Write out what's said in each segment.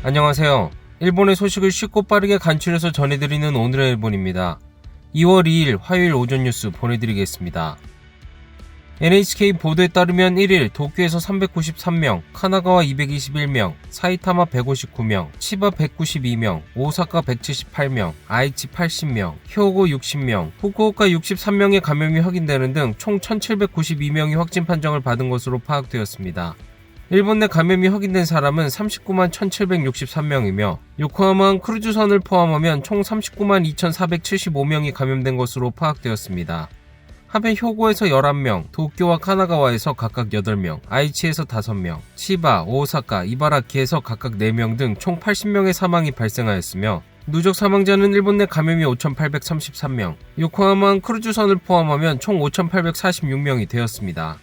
안녕하세요. 일본의 소식을 쉽고 빠르게 간추려서 전해드리는 오늘의 일본입니다. 2월 2일 화요일 오전 뉴스 보내드리겠습니다. NHK 보도에 따르면 1일 도쿄에서 393명, 카나가와 221명, 사이타마 159명, 치바 192명, 오사카 178명, 아이치 80명, 효고 60명, 후쿠오카 63명의 감염이 확인되는 등 총 1792명이 확진 판정을 받은 것으로 파악되었습니다. 일본 내 감염이 확인된 사람은 39만 1763명이며 요코하마 크루즈선을 포함하면 총 39만 2475명이 감염된 것으로 파악되었습니다. 한편 효고에서 11명, 도쿄와 카나가와에서 각각 8명, 아이치에서 5명, 치바, 오사카, 이바라키에서 각각 4명 등 총 80명의 사망이 발생하였으며 누적 사망자는 일본 내 감염이 5,833명, 요코하마 크루즈선을 포함하면 총 5,846명이 되었습니다.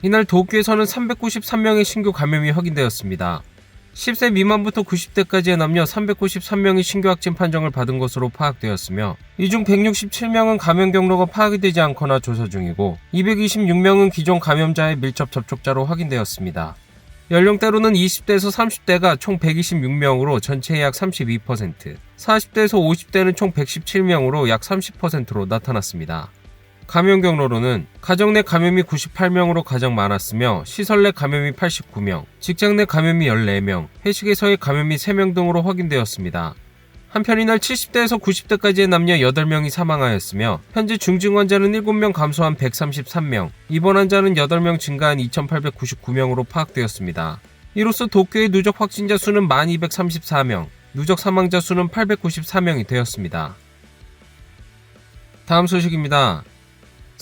이날 도쿄에서는 393명의 신규 감염이 확인되었습니다. 10세 미만부터 90대까지의 남녀 393명이 신규 확진 판정을 받은 것으로 파악되었으며 이 중 167명은 감염 경로가 파악이 되지 않거나 조사 중이고 226명은 기존 감염자의 밀접 접촉자로 확인되었습니다. 연령대로는 20대에서 30대가 총 126명으로 전체의 약 32%, 40대에서 50대는 총 117명으로 약 30%로 나타났습니다. 감염 경로로는 가정 내 감염이 98명으로 가장 많았으며 시설 내 감염이 89명, 직장 내 감염이 14명, 회식에서의 감염이 3명 등으로 확인되었습니다. 한편 이날 70대에서 90대까지의 남녀 8명이 사망하였으며 현재 중증 환자는 7명 감소한 133명, 입원 환자는 8명 증가한 2899명으로 파악되었습니다. 이로써 도쿄의 누적 확진자 수는 1234명, 누적 사망자 수는 894명이 되었습니다. 다음 소식입니다.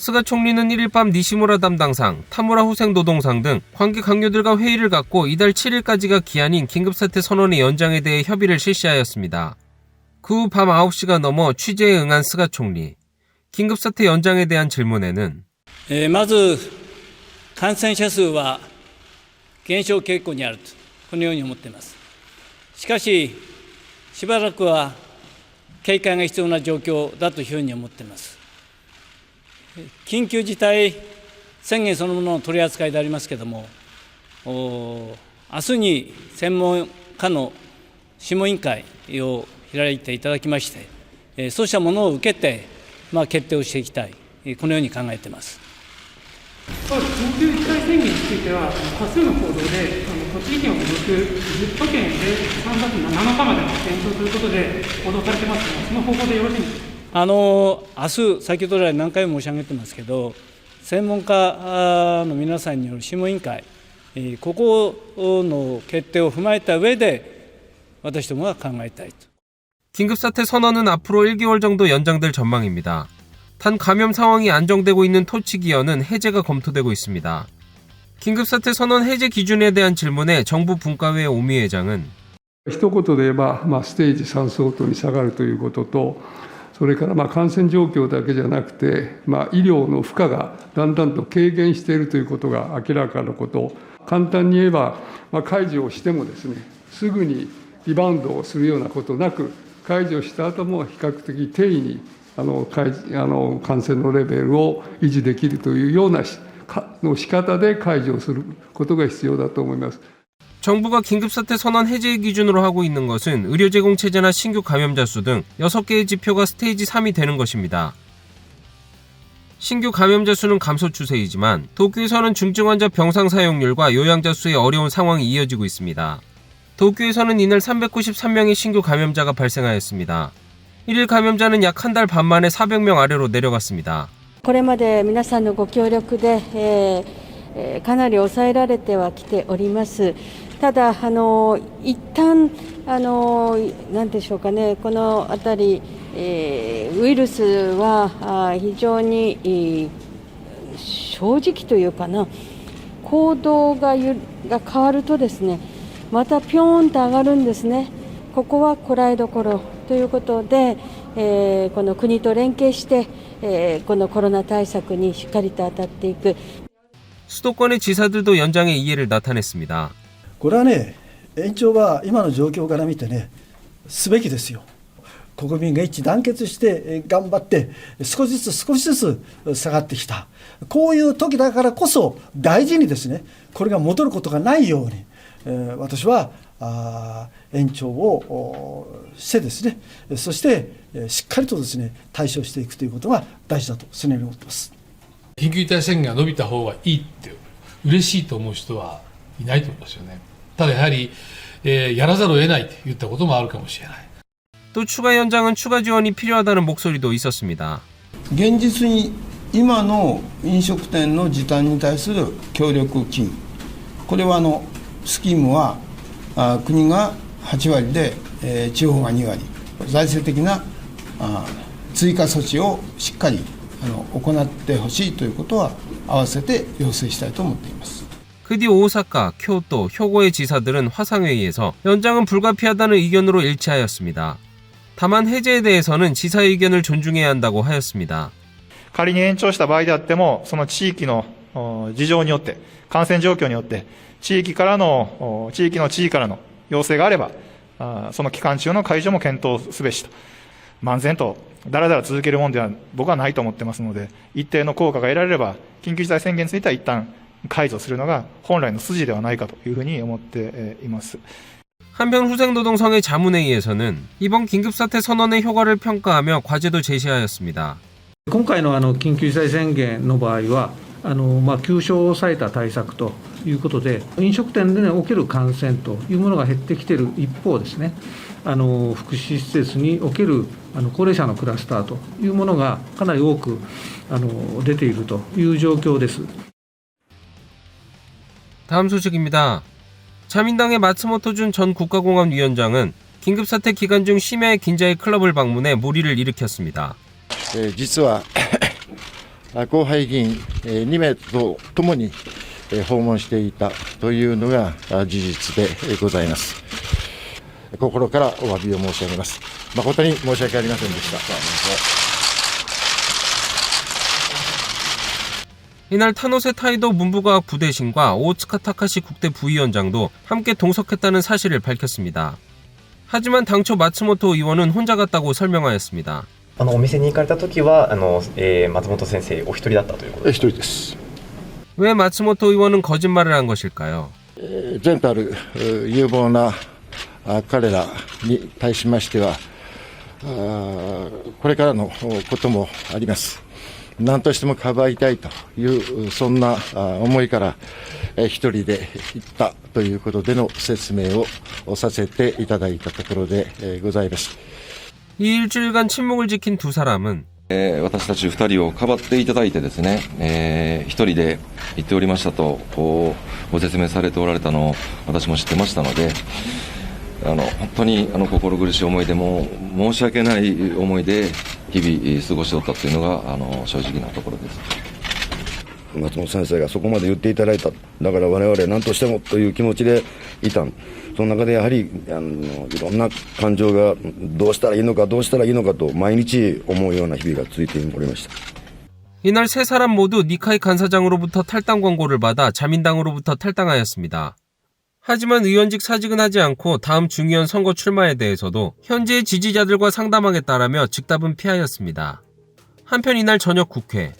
스가 총리는 1일 밤 니시무라 담당상, 타무라 후생 노동상 등 관계 강요들과 회의를 갖고 이달 7일까지가 기한인 긴급사태 선언의 연장에 대해 협의를 실시하였습니다. 그 후 밤 9시가 넘어 취재에 응한 스가 총리. 긴급사태 연장에 대한 질문에는 まず感染者数は減少傾向にあるとこのように思っています。しかししばらくは警戒が必要な状況だというふうに思っています。緊急事態宣言そのものの取り扱いでありますけれども、明日に専門家の諮問委員会を開いていただきまして、そうしたものを受けて、決定をしていきたい、このように考えています。緊急事態宣言については、多数の報道で、栃木県を除く10都県で3月7日までの検討ということで報道されてますが、その方向でよろしいんですか。明日、先ほど来何回も申し上げてますけど、専門家の皆さんによる諮問委員会、ここの決定を踏まえた上で、私どもは考えたいと。 긴급사태 선언은 앞으로 1개월 정도 연장될 전망입니다. 단 감염 상황이 안정되고 있는 토치기현은 해제가 검토되고 있습니다. 긴급사태 선언 해제 기준에 대한 질문에 정부 분과회 오미 회장은 一言で言えば、ステージ3相当に下がるということと、それから感染状況だけじゃなくて、医療の負荷がだんだんと軽減しているということが明らかなこと、簡単に言えば、解除をしてもですね、すぐにリバウンドをするようなことなく、解除した後も比較的低位に感染のレベルを維持できるというような仕方で解除をすることが必要だと思います。 정부가 긴급사태 선언 해제의 기준으로 하고 있는 것은 의료 제공 체제나 신규 감염자 수 등 6개의 지표가 스테이지 3이 되는 것입니다. 신규 감염자 수는 감소 추세이지만 도쿄에서는 중증 환자 병상 사용률과 요양자 수의 어려운 상황이 이어지고 있습니다. 도쿄에서는 이날 393명의 신규 감염자가 발생하였습니다. 1일 감염자는 약 한 달 반 만에 400명 아래로 내려갔습니다. これまで皆さんのご協力で、かなり抑えられてはきております。ただ一旦何でしょうかね、このあたり、ウイルスは非常に正直というかな、行動が変わるとですね、またピョーンと上がるんですね。ここはこらえどころということで、この国と連携して、このコロナ対策にしっかりと当たっていく。 수도권의 지사들도 연장의 이해를 나타냈습니다. これはね、延長は今の状況から見てね、すべきですよ。国民が一致団結して頑張って少しずつ下がってきた、こういう時だからこそ大事にですね、これが戻ることがないように、私は延長をしてですね、そしてしっかりとですね対処していくということが大事だと常に思っています。緊急事態宣言が伸びた方がいいって嬉しいと思う人はいないと思いますよね。ただやはり、やらざるを得ないといったこともあるかもしれない。 또 추가 연장은 추가 지원이 필요하다는 목소리도 있었습니다. 現実に今の飲食店の時短に対する協力金、これはスキームは国が8割で、地方が2割、財政的な追加措置をしっかり行ってほしいということは合わせて要請したいと思っています。 그 뒤 오사카, 교토, 효고의 지사들은 화상회의에서 연장은 불가피하다는 의견으로 일치하였습니다. 다만 해제에 대해서는 지사의 의견을 존중해야 한다고 하였습니다. 仮に延長した場合であっても、その地域の事情によって、感染状況によって、地域の知事からの要請があれば、その期間中の解除も検討すべしと。漫然とだらだら続けるものでは僕はないと思ってますので、一定の効果が得られれば、緊急事態宣言については一旦解除するのが本来の筋ではないかというふうに思っています。 한편 후생노동성의 자문회의에서는 이번 긴급사태 선언의 효과를 평가하며 과제도 제시하였습니다. 今回の緊急事態宣言の場合は急所を抑えた対策ということで、飲食店でおける感染というものが減ってきている一方ですね、福祉施設における高齢者のクラスターというものがかなり多く出ているという状況です。 다음 소식입니다. 자민당의 마츠모토준 전 국가공안위원장은 긴급사태 기간 중 심야에 긴자이 클럽을 방문해 물의를 일으켰습니다. 実は後輩議員2名と共に訪問していたというのが事実でございます。心からお詫びを申し上げます。誠に申し訳ありませんでした。 이날 타노세 타이도 문부과학 부대신과 오츠카 타카시 국대 부위원장도 함께 동석했다는 사실을 밝혔습니다. 하지만 당초 마츠모토 의원은 혼자 갔다고 설명하였습니다. お店に行かれた時は松本先生お一人だったということですか？一人です。 왜 마츠모토 의원은 거짓말을 한 것일까요? 全たる有望な彼らに対しましてはこれからのこともあります。 何としてもかばいたいというそんな思いから一人で行ったということでの説明をさせていただいたところでございます。 이 일주일간 침묵을 지킨 두 사람은 私たち2人をかばっていただいてですね、一人で行っておりましたとご説明されておられたのを私も知ってましたので、本当に心苦しい思いでも申し訳ない思いで日々過ごしておったというのが正直なところです。松本先生がそこまで言っていただいた、だから我々何としてもという気持ちでいた。その中でやはりいろんな感情がどうしたらいいのかと毎日思うような日々が続いておりました。 이날 세 사람 모두 니카이 간사장으로부터 탈당 권고를 받아 자민당으로부터 탈당하였습니다. 하지만 의원직 사직은 하지 않고 다음 중의원 선거 출마에 대해서도 현재의 지지자들과 상담하겠다라며 즉답은 피하였습니다. 한편 이날 저녁 국회,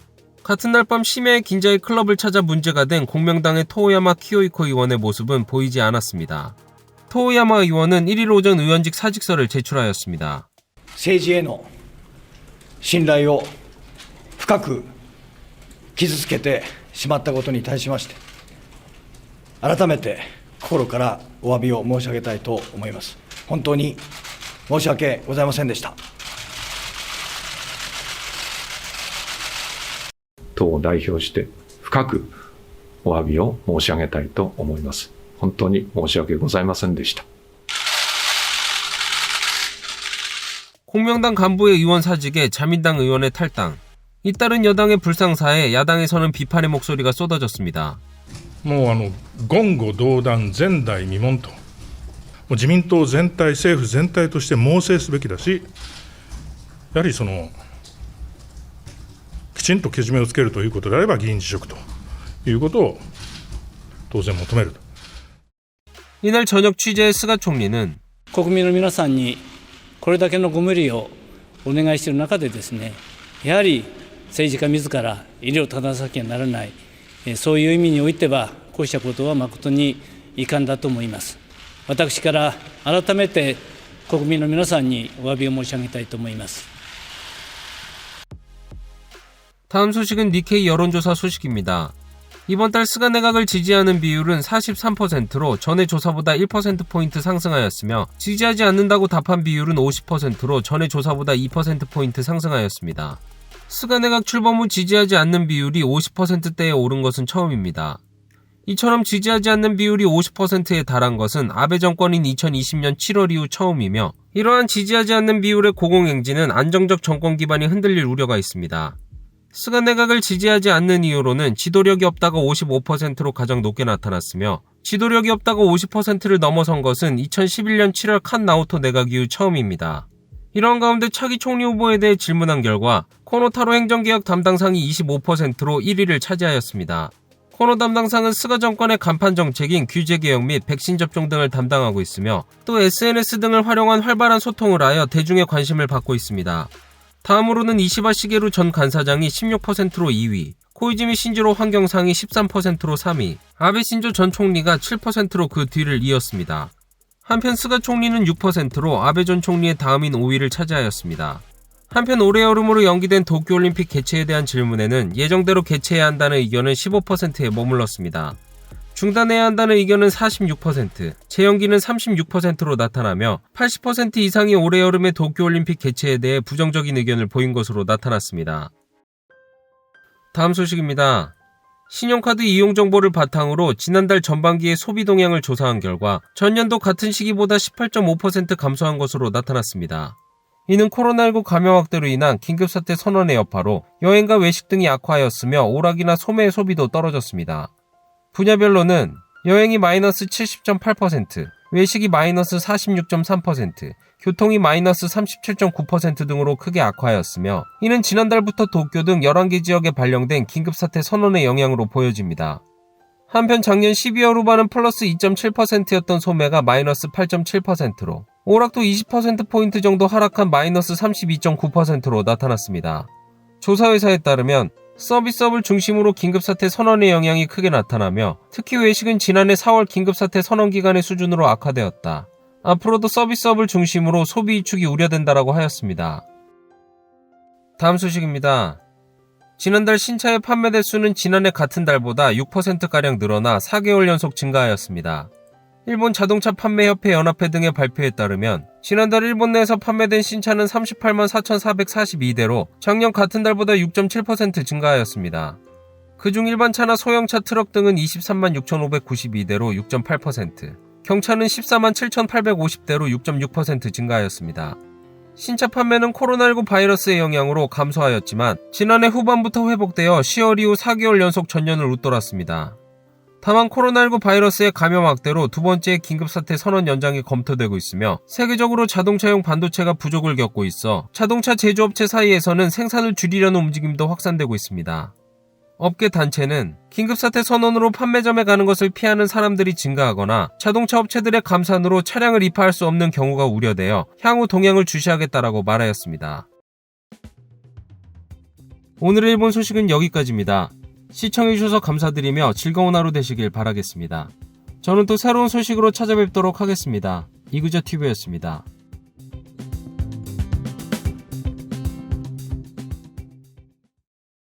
같은 날 밤 심야에 긴자이 클럽을 찾아 문제가 된 공명당의 토오야마 키요이코 의원의 모습은 보이지 않았습니다. 토오야마 의원은 1일 오전 의원직 사직서를 제출하였습니다. 政治への信頼を深く傷つけてしまったことに対しまして、改めて心からお詫びを申し上げたいと思います。本当に申し訳ございませんでした。党を代表して深くお詫びを申し上げたいと思います。本当に申し訳ございませんでした。 공명당 간부의 의원 사직에 자민당 의원의 탈당. 잇따른 여당의 불상사에 야당에서는 비판의 목소리가 쏟아졌습니다. もう言語道断前代未聞と、もう自民党全体、政府全体として猛省すべきだし、やはりきちんとけじめをつけるということであれば議員辞職ということを当然求めると。 이날 저녁 취재의 스가 총리는 国民の皆さんにここれだけのご無理をお願いしている中でですね、やはり政治家自ら医療を正さなきゃならない、そういう意味においては、こうしたことは誠に遺憾だと思います。私から改めて国民の皆さんにお詫びを申し上げたいと思います。 다음 소식은 니케이 여론조사 소식입니다. 이번 달 스가 내각을 지지하는 비율은 43%로 전해 조사보다 1%포인트 상승하였으며 지지하지 않는다고 답한 비율은 50%로 전해 조사보다 2%포인트 상승하였습니다. 스가 내각 출범 후 지지하지 않는 비율이 50%대에 오른 것은 처음입니다. 이처럼 지지하지 않는 비율이 50%에 달한 것은 아베 정권인 2020년 7월 이후 처음이며 이러한 지지하지 않는 비율의 고공행진은 안정적 정권 기반이 흔들릴 우려가 있습니다. 스가 내각을 지지하지 않는 이유로는 지도력이 없다가 55%로 가장 높게 나타났으며 지도력이 없다가 50%를 넘어선 것은 2011년 7월 칸 나오토 내각 이후 처음입니다. 이런 가운데 차기 총리 후보에 대해 질문한 결과 코노타로 행정개혁 담당상이 25%로 1위를 차지하였습니다. 코노 담당상은 스가 정권의 간판 정책인 규제개혁 및 백신 접종 등을 담당하고 있으며 또 SNS 등을 활용한 활발한 소통을 하여 대중의 관심을 받고 있습니다. 다음으로는 이시바 시게루 전 간사장이 16%로 2위, 코이즈미 신지로 환경상이 13%로 3위, 아베 신조 전 총리가 7%로 그 뒤를 이었습니다. 한편 스가 총리는 6%로 아베 전 총리의 다음인 5위를 차지하였습니다. 한편 올해 여름으로 연기된 도쿄올림픽 개최에 대한 질문에는 예정대로 개최해야 한다는 의견은 15%에 머물렀습니다. 중단해야 한다는 의견은 46%, 재연기는 36%로 나타나며 80% 이상이 올해 여름의 도쿄올림픽 개최에 대해 부정적인 의견을 보인 것으로 나타났습니다. 다음 소식입니다. 신용카드 이용 정보를 바탕으로 지난달 전반기의 소비 동향을 조사한 결과 전년도 같은 시기보다 18.5% 감소한 것으로 나타났습니다. 이는 코로나19 감염 확대로 인한 긴급사태 선언의 여파로 여행과 외식 등이 악화하였으며 오락이나 소매의 소비도 떨어졌습니다. 분야별로는 여행이 마이너스 70.8%, 외식이 마이너스 46.3%, 교통이 마이너스 37.9% 등으로 크게 악화하였으며 이는 지난달부터 도쿄 등 11개 지역에 발령된 긴급사태 선언의 영향으로 보여집니다. 한편 작년 12월 후반은 플러스 2.7%였던 소매가 마이너스 8.7%로 오락도 20%포인트 정도 하락한 마이너스 32.9%로 나타났습니다. 조사회사에 따르면 서비스업을 중심으로 긴급사태 선언의 영향이 크게 나타나며 특히 외식은 지난해 4월 긴급사태 선언 기간의 수준으로 악화되었다. 앞으로도 서비스업을 중심으로 소비 위축이 우려된다라고 하였습니다. 다음 소식입니다. 지난달 신차의 판매 대수는 지난해 같은 달보다 6%가량 늘어나 4개월 연속 증가하였습니다. 일본 자동차 판매협회 연합회 등의 발표에 따르면 지난달 일본 내에서 판매된 신차는 38만 4,442대로 작년 같은 달보다 6.7% 증가하였습니다. 그중 일반차나 소형차 트럭 등은 23만 6,592대로 6.8%, 경차는 14만 7,850대로 6.6% 증가하였습니다. 신차 판매는 코로나19 바이러스의 영향으로 감소하였지만 지난해 후반부터 회복되어 10월 이후 4개월 연속 전년을 웃돌았습니다. 다만 코로나19 바이러스의 감염 확대로 두 번째 긴급사태 선언 연장이 검토되고 있으며 세계적으로 자동차용 반도체가 부족을 겪고 있어 자동차 제조업체 사이에서는 생산을 줄이려는 움직임도 확산되고 있습니다. 업계 단체는 긴급사태 선언으로 판매점에 가는 것을 피하는 사람들이 증가하거나 자동차 업체들의 감산으로 차량을 입하할 수 없는 경우가 우려되어 향후 동향을 주시하겠다라고 말하였습니다. 오늘의 일본 소식은 여기까지입니다. 시청해주셔서 감사드리며 즐거운 하루 되시길 바라겠습니다. 저는 또 새로운 소식으로 찾아뵙도록 하겠습니다. 이그저TV였습니다.